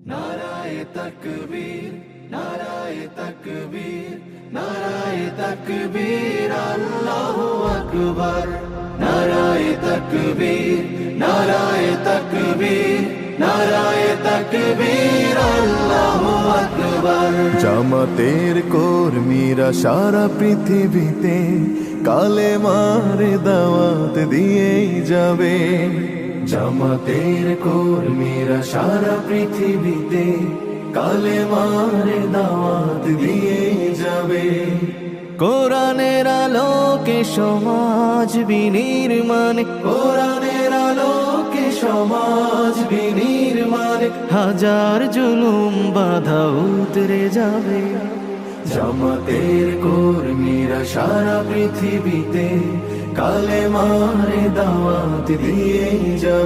নারায়ে তাকবীর, নারায়ে তাকবীর, নারায়ে তাকবীর, আল্লাহু আকবার। নারায়ে তাকবীর, নারায়ে তাকবীর, নারায়ে তাকবীর, আল্লাহু আকবার। জামাতের কর্মীরা সারা পৃথিবীতে কালেমার দাওয়াত দিয়েই যাবে। জামাতের কর্মীরা সারা পৃথিবীতে কালেমার দাওয়াত দিয়ে যাবে। কোরআনের আলোকে সমাজ বিনির্মাণ, কোরআনের আলোকে সমাজ বিনির্মাণ, হাজার জুলুম বাধা উতরে যাবে। জামাতের কর্মীরা সারা পৃথিবীতে কালেমার দাওয়াত দিয়ে যাবে।